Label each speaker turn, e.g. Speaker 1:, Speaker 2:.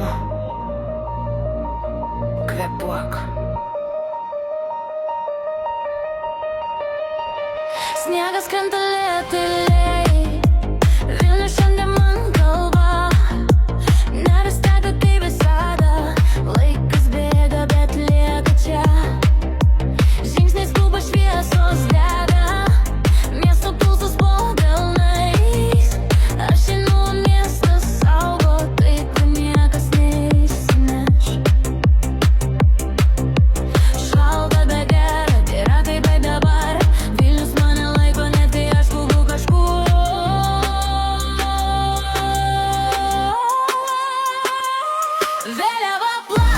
Speaker 1: mama, kvėpuok.
Speaker 2: Sniegas krenta lėtai, Vilnius šiandien man kalba. Nebestatė tai visada, laikas bėga, bet lieka čia. Žingsniai skuba, šviesos dega, miesto pulsas po delnais. Aš einu, miestas saugo, tai kur niekas neįsineš. Šalta, bet gera, yra taip kaip dabar. Vilnius mane laiko, net kai aš skubu kažkur. Vėliava plaukia.